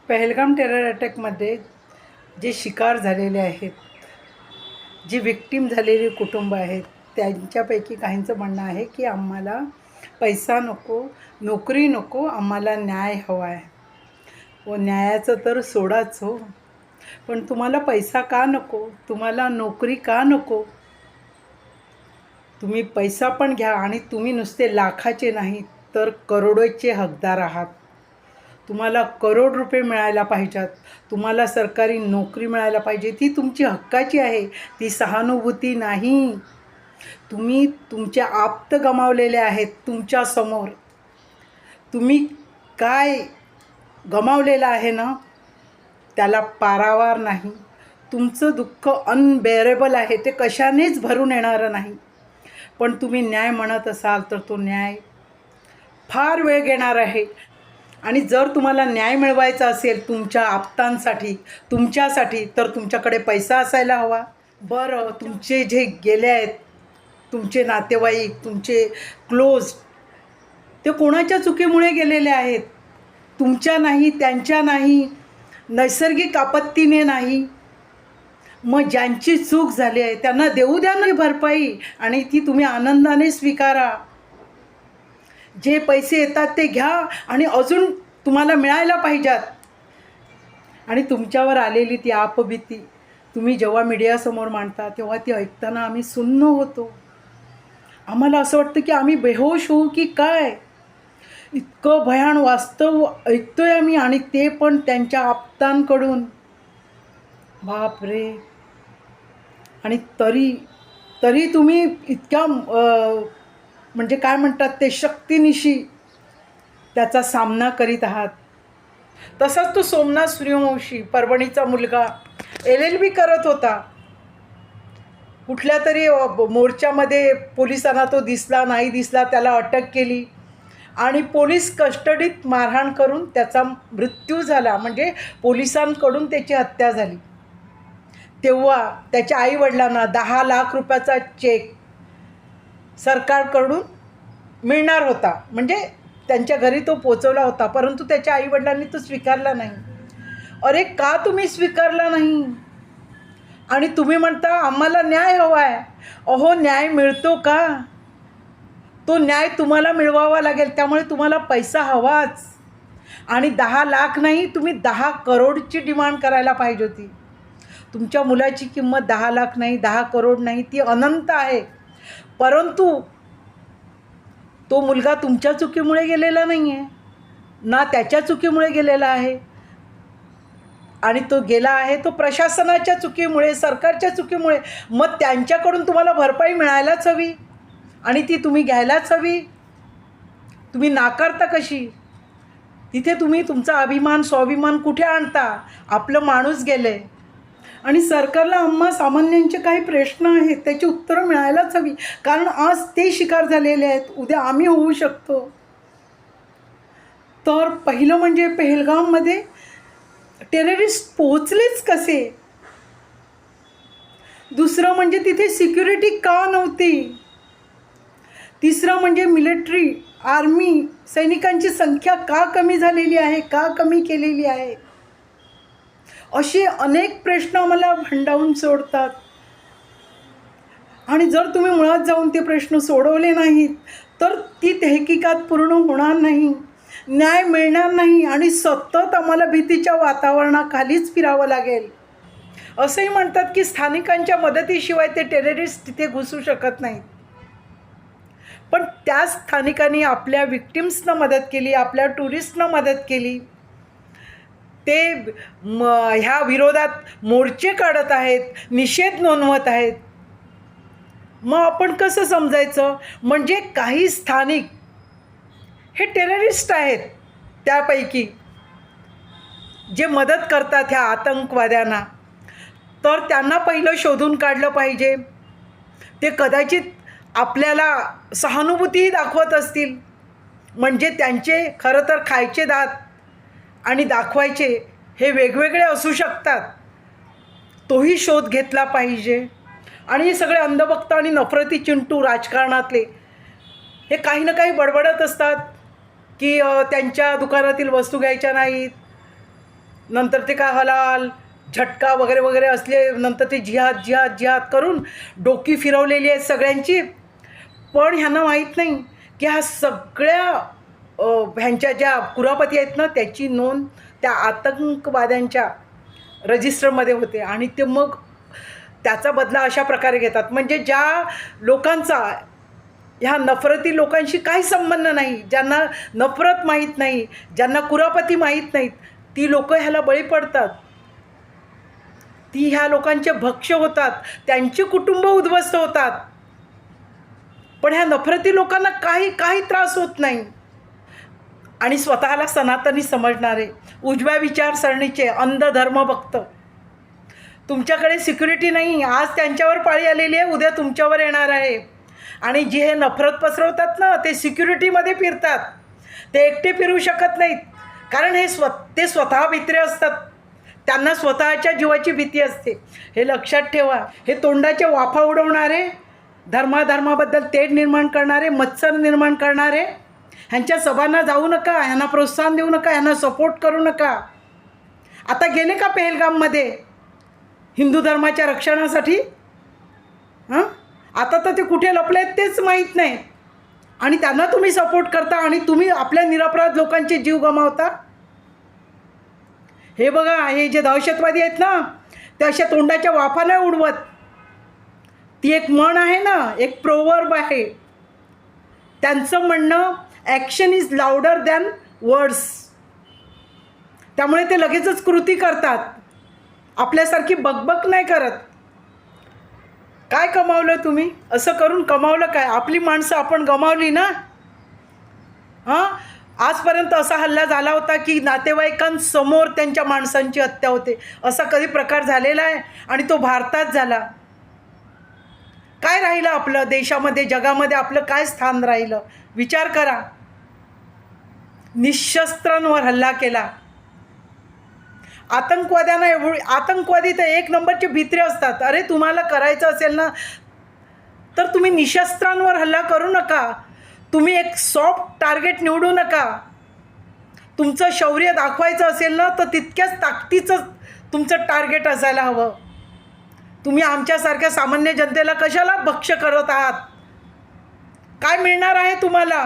Pahalgam terror अटॅकमध्ये जे शिकार झालेले आहेत, जी विक्टीम झालेली कुटुंब आहेत, त्यांच्यापैकी काहींचं म्हणणं आहे की आम्हाला पैसा नको, नोकरी नको, आम्हाला न्याय हवा आहे. व न्यायाचं तर सोडाच हो, पण तुम्हाला पैसा का नको, तुम्हाला नोकरी का नको? तुम्ही पैसा पण घ्या आणि तुम्ही नुसते लाखाचे नाही तर करोडोचे हकदार आहात. तुम्हाला करोड रुपये मिळायला पाहिजेत, तुम्हाला सरकारी नोकरी मिळायला पाहिजे, ती तुमची हक्काची आहे, ती सहानुभूती नाही. तुम्ही तुमचे आप्त गमावलेले आहेत तुमच्यासमोर. तुम्ही काय गमावलेलं आहे ना, त्याला पारावार नाही. तुमचं दुःख अनबेअरेबल आहे, ते कशानेच भरून येणारं नाही. पण तुम्ही न्याय म्हणत असाल तर तो न्याय फार वेळ घेणार आहे. आणि जर तुम्हाला न्याय मिळवायचा असेल तुमच्या आप्तांसाठी, तुमच्यासाठी, तर तुमच्याकडे पैसा असायला हवा. बरं, तुमचे जे गेले आहेत, तुमचे नातेवाईक, तुमचे क्लोज, ते कोणाच्या चुकीमुळे गेलेले आहेत? तुमच्या नाही, त्यांच्या नाही, नैसर्गिक आपत्तीने नाही. मग ज्यांची चूक झाली आहे त्यांना देऊ द्या ना भरपाई, आणि ती तुम्ही आनंदाने स्वीकारा. जे पैसे येतात ते घ्या आणि अजून तुम्हाला मिळायला पाहिजेत. आणि तुमच्यावर आलेली ती आपबीती तुम्ही जेव्हा मीडियासमोर मांडता तेव्हा ती ऐकताना आम्ही सुन्न होतो. आम्हाला असं वाटतं की आम्ही बेहोश होऊ की काय. इतकं भयान वास्तव ऐकतोय आम्ही, आणि ते पण त्यांच्या आप्तांकडून. बाप रे. आणि तरी तुम्ही इतक्या म्हणजे काय म्हणतात ते, शक्तीनिशी त्याचा सामना करीत आहात. तसाच तो सोमनाथ सूर्यवंशी, परभणीचा मुलगा, LLB करत होता. कुठल्या तरी मोर्चामध्ये पोलिसांना तो दिसला नाही दिसला, त्याला अटक केली आणि पोलीस कस्टडीत मारहाण करून त्याचा मृत्यू झाला. म्हणजे पोलिसांकडून त्याची हत्या झाली. तेव्हा त्याच्या आईवडिलांना 10 लाख रुपयाचा चेक सरकारकडून मिळणार होता. म्हणजे त्यांच्या घरी तो पोचवला होता, परंतु त्याच्या आईवडिलांनी तो स्वीकारला नाही. अरे, का तुम्ही स्वीकारला नाही? आणि तुम्ही म्हणता आम्हाला न्याय हवा आहे. अहो, न्याय मिळतो का? तो न्याय तुम्हाला मिळवावा लागेल, त्यामुळे तुम्हाला पैसा हवाच. आणि 10 लाख नाही, तुम्ही 10 करोडची डिमांड करायला पाहिजे होती. तुमच्या मुलाची किंमत 10 लाख नाही, 10 करोड नाही, ती अनंत आहे. परंतु तो मुलगा तुमच्या चुकीमुळे गेलेला नाही आहे ना, त्याच्या चुकीमुळे गेलेला आहे. आणि तो गेला आहे तो प्रशासनाच्या चुकीमुळे, सरकारच्या चुकीमुळे. मग त्यांच्याकडून तुम्हाला भरपाई मिळायलाच हवी आणि ती तुम्ही घ्यायलाच हवी. तुम्ही नाकारता कशी? तिथे तुम्ही तुमचा अभिमान, स्वाभिमान कुठे आणता? आपलं माणूस गेले. आणि सरकारला आम्हा सामान्यांचे काही प्रश्न आहेत, त्याची उत्तरं मिळायलाच हवी. कारण आज ते शिकार झालेले आहेत, उद्या आम्ही होऊ शकतो. तर पहिलं म्हणजे पहलगाममध्ये टेररिस्ट पोहोचलेच कसे? दुसरं म्हणजे तिथे सिक्युरिटी का नव्हती? तिसरं म्हणजे मिलिटरी, आर्मी, सैनिकांची संख्या का कमी झालेली आहे, का कमी केलेली आहे? असे अनेक प्रश्न आम्हाला भंडावून सोडतात. आणि जर तुम्ही मुळात जाऊन ते प्रश्न सोडवले नाहीत तर ती तहकीकात पूर्ण होणार नाही, न्याय मिळणार नाही आणि सतत आम्हाला भीतीच्या वातावरणाखालीच फिरावं लागेल. असंही म्हणतात की स्थानिकांच्या मदतीशिवाय ते टेररिस्ट तिथे घुसू शकत नाहीत. पण त्या स्थानिकांनी आपल्या विक्टिम्सना मदत केली, आपल्या टुरिस्टना मदत केली. ते ह्या विरोधात मोर्चे काढत आहेत, निषेध नोंदवत आहेत. मग आपण कसं समजायचं? म्हणजे काही स्थानिक हे टेररिस्ट आहेत, त्यापैकी जे मदत करतात ह्या आतंकवाद्यांना. तर त्यांना पहिलं शोधून काढलं पाहिजे. ते कदाचित आपल्याला सहानुभूतीही दाखवत असतील. म्हणजे त्यांचे खरं तर खायचे दात आणि दाखवायचे हे वेगवेगळे असू शकतात. तोही शोध घेतला पाहिजे. आणि हे सगळे अंधभक्त आणि नफरती चिंटू राजकारणातले हे काही ना काही बडबडत असतात की त्यांच्या दुकानातील वस्तू घ्यायच्या नाहीत, नंतर ते काय हलाल झटका वगैरे वगैरे असले, नंतर ते जिहाद जिहाद जिहाद करून डोकी फिरवलेली आहेत सगळ्यांची. पण ह्यांना माहीत नाही की ह्या सगळ्या ह्यांच्या ज्या कुरापती आहेत ना त्याची नोंद त्या आतंकवाद्यांच्या रजिस्टरमध्ये होते आणि ते मग त्याचा बदला अशा प्रकारे घेतात. म्हणजे ज्या लोकांचा ह्या नफरती लोकांशी काही संबंध नाही, ज्यांना नफरत माहीत नाही, ज्यांना कुरापती माहीत नाहीत, ती लोकं ह्याला बळी पडतात. ती ह्या लोकांचे भक्ष्य होतात, त्यांची कुटुंब उद्ध्वस्त होतात. पण ह्या नफरती लोकांना काही त्रास होत नाही. आणि स्वतःला सनातनी समजणारे, उजव्या विचारसरणीचे अंध धर्मभक्त, तुमच्याकडे सिक्युरिटी नाही. आज त्यांच्यावर पाळी आलेली आहे, उद्या तुमच्यावर येणार आहे. आणि जे हे नफरत पसरवतात ना ते सिक्युरिटीमध्ये फिरतात. ते एकटे फिरू शकत नाहीत, कारण ते स्वतः भित्रे असतात. त्यांना स्वतःच्या जीवाची भीती असते. हे लक्षात ठेवा. हे तोंडाचे वाफा उडवणारे, धर्माबद्दल तेढ निर्माण करणारे, मत्सर निर्माण करणारे, ह्यांच्या सभांना जाऊ नका, ह्यांना प्रोत्साहन देऊ नका, ह्यांना सपोर्ट करू नका. आता गेले का पेहलगाममध्ये हिंदू धर्माच्या रक्षणासाठी? आता तर ते कुठे लपले आहेत तेच माहीत नाही. आणि त्यांना तुम्ही सपोर्ट करता आणि तुम्ही आपल्या निरपराध लोकांचे जीव गमावता. हे बघा, हे जे दहशतवादी आहेत ना ते अशा तोंडाच्या वाफा नाही उडवत. ती एक म्हण आहे ना, एक प्रोवर्ब आहे, त्यांचं म्हणणं action is louder than words. त्यामुळे ते लगेचच कृती करतात, आपल्यासारखी बकबक नाही करत. काय कमावलं तुम्ही? असं करून कमावलं काय? आपली माणसं आपण गमावली ना. आजपर्यंत असा हल्ला झाला होता की नातेवाईकांसमोर त्यांच्या माणसांची हत्या होते. असा कधी प्रकार झालेला आहे? आणि तो भारतात झाला. काय राहिलं आपलं देशामध्ये, जगामध्ये आपलं काय स्थान राहिलं? विचार करा. निशस्त्रांवर हल्ला केला. आतंकवाद्यांना आतंकवादी तर एक नंबरचे भित्रे असतात. अरे तुम्हाला करायचं असेल ना तर तुम्ही निशस्त्रांवर हल्ला करू नका. तुम्ही एक सॉफ्ट टार्गेट निवडू नका. तुमचं शौर्य दाखवायचं असेल ना तर तितक्याच ताकदीचं तुमचं टार्गेट असायला हवं. तुम्ही आमच्यासारख्या सामान्य जनतेला कशाला भक्ष्य करत आहात? काय मिळणार आहे तुम्हाला?